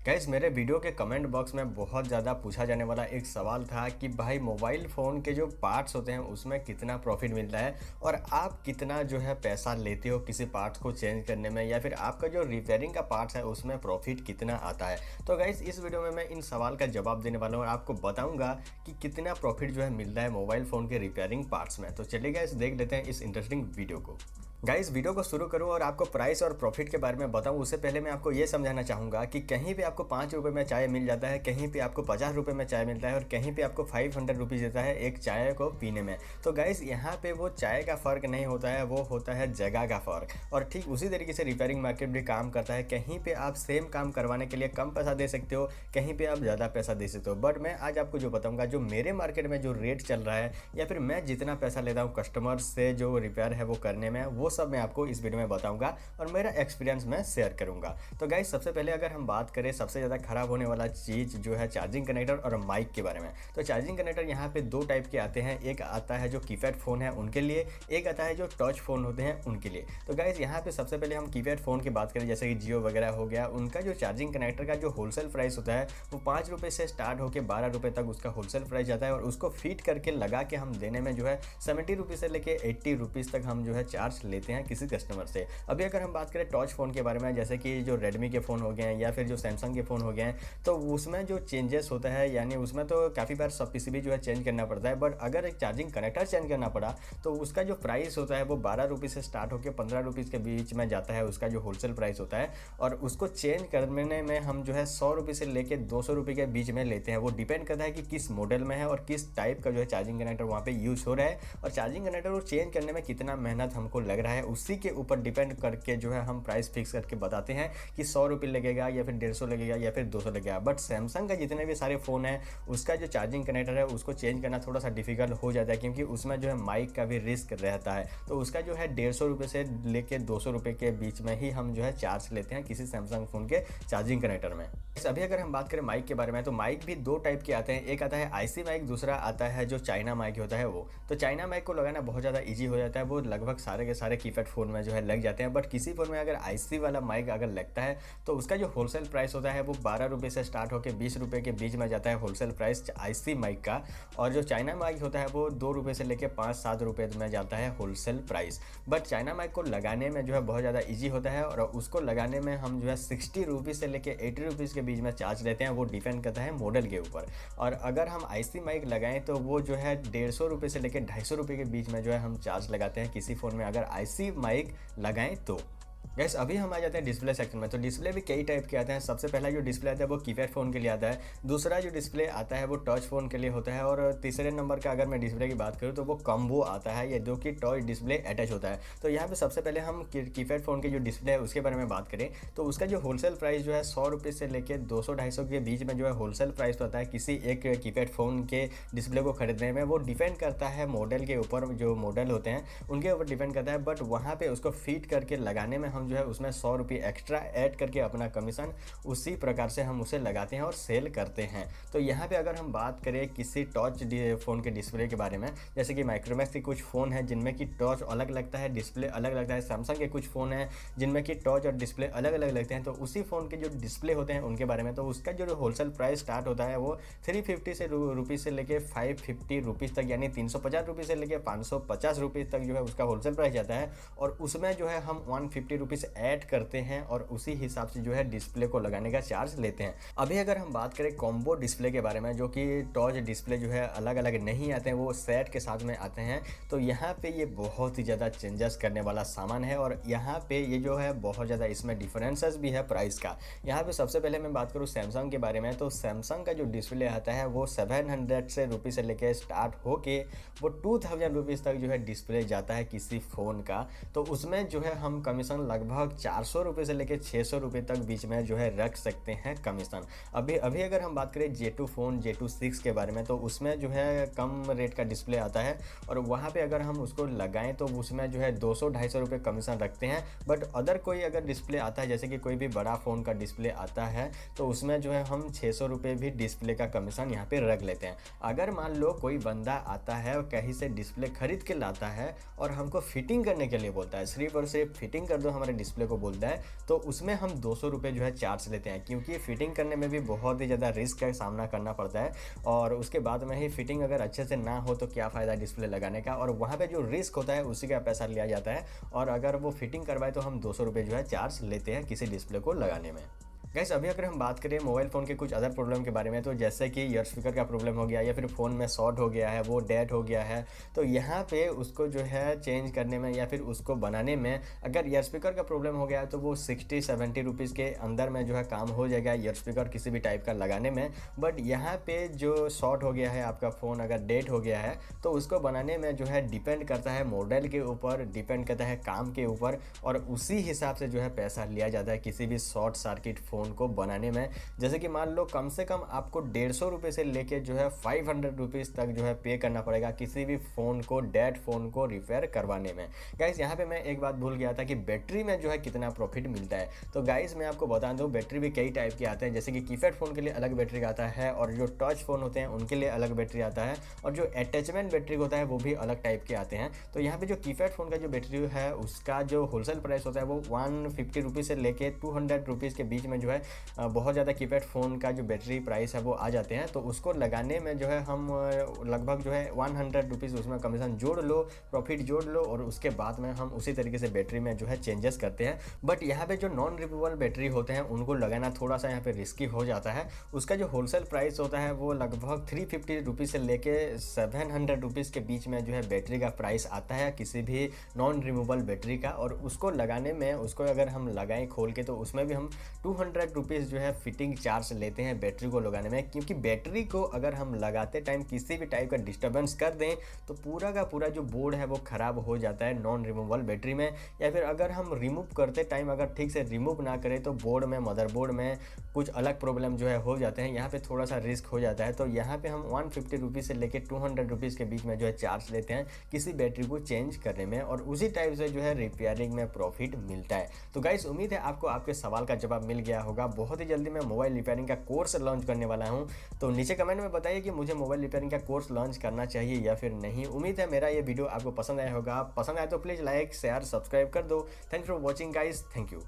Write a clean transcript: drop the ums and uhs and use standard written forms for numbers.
Guys मेरे video के comment box में बहुत ज़्यादा पूछा जाने वाला एक सवाल था कि भाई मोबाइल फ़ोन के जो पार्ट्स होते हैं उसमें कितना प्रॉफिट मिलता है और आप कितना जो है पैसा लेते हो किसी पार्ट्स को चेंज करने में, या फिर आपका जो रिपेयरिंग का पार्ट्स है उसमें प्रॉफिट कितना आता है। तो गाइस इस वीडियो में मैं इन सवाल का जवाब देने वाला हूँ और आपको बताऊंगा कि कितना प्रॉफिट जो है मिलता है मोबाइल फ़ोन के रिपेयरिंग पार्ट्स में। तो चलिए गाइस देख लेते हैं इस इंटरेस्टिंग वीडियो को। गाइस वीडियो को शुरू करूं और आपको प्राइस और प्रॉफिट के बारे में बताऊं उससे पहले मैं आपको ये समझाना चाहूँगा कि कहीं पे आपको 5 रुपये में चाय मिल जाता है, कहीं पे आपको 50 रुपये में चाय मिलता है और कहीं पे आपको 500 रुपीज़ देता है एक चाय को पीने में। तो गाइस यहाँ पे वो चाय का फ़र्क नहीं होता है, वो होता है जगह का फ़र्क। और ठीक उसी तरीके से रिपेयरिंग मार्केट भी काम करता है। कहीं पर आप सेम काम करवाने के लिए कम पैसा दे सकते हो, कहीं पर आप ज़्यादा पैसा दे सकते हो। बट मैं आज आपको जो बताऊँगा जो मेरे मार्केट में जो रेट चल रहा है या फिर मैं जितना पैसा लेता हूँ कस्टमर से जो रिपेयर है वो करने में, वो सब मैं आपको इस वीडियो में बताऊंगा और मेरा एक्सपीरियंस मैं शेयर करूंगा। तो गाइस सबसे पहले अगर हम बात करें सबसे ज़्यादा खराब होने वाला चीज़ जो है चार्जिंग कनेक्टर और माइक के बारे में। तो चार्जिंग कनेक्टर यहाँ पे दो टाइप के आते हैं, एक आता है जो कीपैड फ़ोन है उनके लिए, एक आता है जो टच फ़ोन होते हैं उनके लिए। तो गाइस यहाँ पे सबसे पहले हम कीपैड फ़ोन की बात करें जैसे कि जियो वगैरह हो गया, उनका जो चार्जिंग कनेक्टर का जो होलसेल प्राइस होता है वो 5 रुपये से स्टार्ट होकर 12 रुपये तक उसका होलसेल प्राइस जाता है और उसको फिट करके लगा के हम देने में जो है 70 रुपीज़ से लेके 80 रुपीज़ तक हम जो है चार्ज लेते हैं किसी कस्टमर से। अभी अगर हम बात करें टच फ़ोन के बारे में, जैसे कि जो रेडमी के फ़ोन हो गए हैं या फिर जो सैमसंग के फ़ोन हो गए हैं, तो उसमें जो चेंजेस होता है यानी उसमें तो काफ़ी बार सब पीसीबी जो है चेंज करना पड़ता है। बट अगर एक चार्जिंग कनेक्टर चेंज करना पड़ा तो उसका जो प्राइस होता है वो 12 रुपये से स्टार्ट होकर 15 रुपीज़ के बीच में जाता है, उसका जो होलसेल प्राइस होता है। और उसको चेंज करने में हम जो है 100 रुपये से लेकर 200 रुपये के बीच में लेते हैं। वो डिपेंड करता है कि किस मॉडल में है और किस टाइप का जो है चार्जिंग कनेक्टर वहाँ पर यूज़ हो रहा है और चार्जिंग कनेक्टर को चेंज करने में कितना मेहनत हमको लग रहा है, उसी के ऊपर डिपेंड करके जो है हम प्राइस फिक्स करके बताते हैं कि 100 रुपये लगेगा या फिर 150 लगेगा या फिर 200 लगेगा। बट सैमसंग का जितने भी सारे फ़ोन हैं उसका जो चार्जिंग कनेक्टर है उसको चेंज करना थोड़ा सा डिफिकल्ट हो जाता है, क्योंकि उसमें जो है माइक का भी रिस्क रहता है। तो उसका जो है 150 रुपये से लेके 200 रुपये के बीच में ही हम जो है चार्ज लेते हैं किसी सैमसंग फ़ोन के चार्जिंग कनेक्टर में। अभी अगर हम बात करें माइक के बारे में, तो माइक भी दो टाइप के आते हैं, एक आता है आईसी माइक, दूसरा आता है जो चाइना माइक होता है वो। तो चाइना माइक को लगाना बहुत ज़्यादा ईजी हो जाता है, वो लगभग सारे के सारे कीपैड फ़ोन में जो है लग जाते हैं। बट किसी फ़ोन में अगर आईसी वाला माइक अगर लगता है तो उसका जो होलसेल प्राइस होता है वो 12 रुपये से स्टार्ट होकर 20 रुपये के बीच में जाता है होलसेल प्राइस आईसी माइक का। और जो चाइना माइक होता है वो 2 रुपये से लेकर 5-7 रुपये में जाता है wholesale price. But China mic को लगाने में जो है बहुत ज़्यादा ईजी होता है और उसको लगाने में हम जो है 60 रुपीज़ से लेकर 80 रुपीज़ के बीच में चार्ज लेते हैं। वो डिपेंड करता है मॉडल के ऊपर। और अगर हम आईसी माइक लगाएं तो वो जो है 150 रुपये से लेकर 250 रुपये के बीच में जो है हम चार्ज लगाते हैं किसी फ़ोन में अगर आईसी माइक लगाएं तो। गैस अभी हम आ जाते हैं डिस्प्ले सेक्शन में। तो डिस्प्ले भी कई टाइप के आते हैं। सबसे पहला जो डिस्प्ले आता है वो कीपैड फ़ोन के लिए आता है, दूसरा जो डिस्प्ले आता है वो टच फ़ोन के लिए होता है और तीसरे नंबर का अगर मैं डिस्प्ले की बात करूँ तो वो कॉम्बो आता है, ये दो की टच डिस्प्ले अटैच होता है। तो यहाँ पे सबसे पहले हम कीपैड फ़ोन के जो डिस्प्ले है उसके बारे में बात करें तो उसका जो होलसेल प्राइस जो है 100 रुपये से लेकर 200-250 के बीच में जो है होलसेल प्राइस होता है किसी एक कीपैड फ़ोन के डिस्प्ले को खरीदने में। वो डिपेंड करता है मॉडल के ऊपर, जो मॉडल होते हैं उनके ऊपर डिपेंड करता है। बट वहाँ पर उसको फिट करके लगाने में हम जो है उसमें 100 रुपये एक्स्ट्रा ऐड करके अपना कमीशन उसी प्रकार से हम उसे लगाते हैं और सेल करते हैं। तो यहाँ पे अगर हम बात करें किसी टच फ़ोन के डिस्प्ले के बारे में, जैसे कि माइक्रोमैक्स के कुछ फ़ोन है जिनमें कि टच अलग लगता है, डिस्प्ले अलग लगता है, सैमसंग के कुछ फ़ोन हैं जिनमें कि टच और डिस्प्ले अलग अलग लगते हैं। तो उसी फ़ोन के जो डिस्प्ले होते हैं उनके बारे में, तो उसका जो होलसेल प्राइस स्टार्ट होता है वो 350 से रुपीज़ से लेकर 550 रुपीज़ तक, यानी 350 रुपये से लेकर 550 रुपीज़ तक जो है उसका होलसेल प्राइस जाता है। और उसमें जो है हम 150 रुपीज़ ऐड करते हैं और उसी हिसाब से जो है डिस्प्ले को लगाने का चार्ज लेते हैं। अभी अगर हम बात करें कॉम्बो डिस्प्ले के बारे में, जो कि टच डिस्प्ले जो है अलग अलग नहीं आते हैं, वो सेट के साथ में आते हैं। तो यहाँ पे ये बहुत ही ज़्यादा चेंजेस करने वाला सामान है और यहाँ पे ये जो है बहुत ज़्यादा इसमें डिफरेंसेस भी है प्राइस का। यहाँ पे सबसे पहले मैं बात करूँ सैमसंग के बारे में, तो सैमसंग का जो डिस्प्ले आता है वो 700 रुपये से लेकर स्टार्ट होके वो 2000 रुपीज़ तक जो है डिस्प्ले जाता है किसी फ़ोन का। तो उसमें जो है हम कमीशन लगभग 400 रुपये से लेकर 600 रुपये तक बीच में जो है रख सकते हैं कमीशन। अभी अगर हम बात करें J2 फ़ोन J2 6 के बारे में, तो उसमें जो है कम रेट का डिस्प्ले आता है और वहाँ पे अगर हम उसको लगाएं तो उसमें जो है 200-250 रुपये कमीशन रखते हैं। बट अदर कोई अगर डिस्प्ले आता है, जैसे कि कोई भी बड़ा फ़ोन का डिस्प्ले आता है, तो उसमें जो है हम 600 रुपये भी डिस्प्ले का कमीशन यहाँ पे रख लेते हैं। अगर मान लो कोई बंदा आता है और कहीं से डिस्प्ले खरीद के लाता है और हमको फिटिंग करने के लिए बोलता है, सिर्फ और सिर्फ फिटिंग कर दो हमारे हमारे डिस्प्ले को बोलता है, तो उसमें हम 200 रुपये जो है चार्ज लेते हैं, क्योंकि फिटिंग करने में भी बहुत ही ज़्यादा रिस्क का सामना करना पड़ता है। और उसके बाद में ही फिटिंग अगर अच्छे से ना हो तो क्या फ़ायदा डिस्प्ले लगाने का, और वहाँ पे जो रिस्क होता है उसी का पैसा लिया जाता है। और अगर वो फिटिंग करवाए तो हम 200 रुपये जो है चार्ज लेते हैं किसी डिस्प्ले को लगाने में। गाइस, अभी अगर हम बात करें मोबाइल फ़ोन के कुछ अदर प्रॉब्लम के बारे में, तो जैसे कि ईयर स्पीकर का प्रॉब्लम हो गया या फिर फ़ोन में शॉर्ट हो गया है, वो डेड हो गया है, तो यहाँ पे उसको जो है चेंज करने में या फिर उसको बनाने में, अगर ईयर स्पीकर का प्रॉब्लम हो गया है तो वो 60-70 रुपीज़ के अंदर में जो है काम हो जाएगा ईयर स्पीकर किसी भी टाइप का लगाने में। बट यहाँ पे जो शॉर्ट हो गया है, आपका फ़ोन अगर डेड हो गया है, तो उसको बनाने में जो है डिपेंड करता है मॉडल के ऊपर, डिपेंड करता है काम के ऊपर, और उसी हिसाब से जो है पैसा लिया जाता है किसी भी शॉर्ट सर्किट फ़ोन को बनाने में। जैसे कि मान लो कम से कम आपको 150 रुपये से लेके जो है 500 रुपीज़ तक जो है पे करना पड़ेगा किसी भी फ़ोन को, डेड फ़ोन को रिपेयर करवाने में। गाइस, यहाँ पे मैं एक बात भूल गया था कि बैटरी में जो है कितना प्रॉफिट मिलता है। तो गाइस, मैं आपको बता दूँ, बैटरी भी कई टाइप के आते हैं, जैसे कि कीपैड फ़ोन के लिए अलग बैटरी आता है, और जो टच फ़ोन होते हैं उनके लिए अलग बैटरी आता है, और जो अटैचमेंट बैटरी होता है वो भी अलग टाइप के आते हैं। तो यहाँ पे जो कीपैड फ़ोन का जो बैटरी है उसका जो होलसेल प्राइस होता है वो 150 रुपीज़ से लेके 200 रुपीज़ के बीच में जो है बहुत ज़्यादा कीपैड फ़ोन का जो बैटरी प्राइस है वो आ जाते हैं। तो उसको लगाने में जो है हम लगभग जो है 100 रुपीज़ उसमें कमीशन जोड़ लो, प्रॉफिट जोड़ लो, और उसके बाद में हम उसी तरीके से बैटरी में जो है चेंजेस करते हैं। बट यहाँ पे जो नॉन रिमूवेबल बैटरी होते हैं उनको लगाना थोड़ा सा यहाँ पे रिस्की हो जाता है। उसका जो होलसेल प्राइस होता है वो लगभग 350 रुपीज़ से लेके 700 रुपीज़ के बीच में जो है बैटरी का प्राइस आता है किसी भी नॉन रिमूवेबल बैटरी का। और उसको लगाने में, उसको अगर हम लगाएं खोल के, तो उसमें भी हम 200 रुपीज़ जो है फिटिंग चार्ज लेते हैं बैटरी को लगाने में। क्योंकि बैटरी को अगर हम लगाते टाइम किसी भी टाइप का डिस्टर्बेंस कर दें तो पूरा का पूरा जो बोर्ड है वो ख़राब हो जाता है नॉन रिमूवेबल बैटरी में। या फिर अगर हम रिमूव करते टाइम अगर ठीक से रिमूव ना करें तो बोर्ड में, मदरबोर्ड में कुछ अलग प्रॉब्लम जो है हो जाते हैं। यहाँ पे थोड़ा सा रिस्क हो जाता है। तो यहाँ पे हम 150 रुपीज़ से लेकर 200 रुपीज़ के बीच में जो है चार्ज लेते हैं किसी बैटरी को चेंज करने में, और उसी टाइप से जो है रिपेयरिंग में प्रॉफिट मिलता है। तो गाइस, उम्मीद है आपको आपके सवाल का जवाब मिल गया होगा। बहुत ही जल्दी मैं मोबाइल रिपेयरिंग का कोर्स लॉन्च करने वाला हूं, तो नीचे कमेंट में बताइए कि मुझे मोबाइल रिपेयरिंग का कोर्स लॉन्च करना चाहिए या फिर नहीं। उम्मीद है मेरा ये वीडियो आपको पसंद आया होगा। पसंद आए तो प्लीज़ लाइक, शेयर, सब्सक्राइब कर दो। Thanks for watching guys, thank you.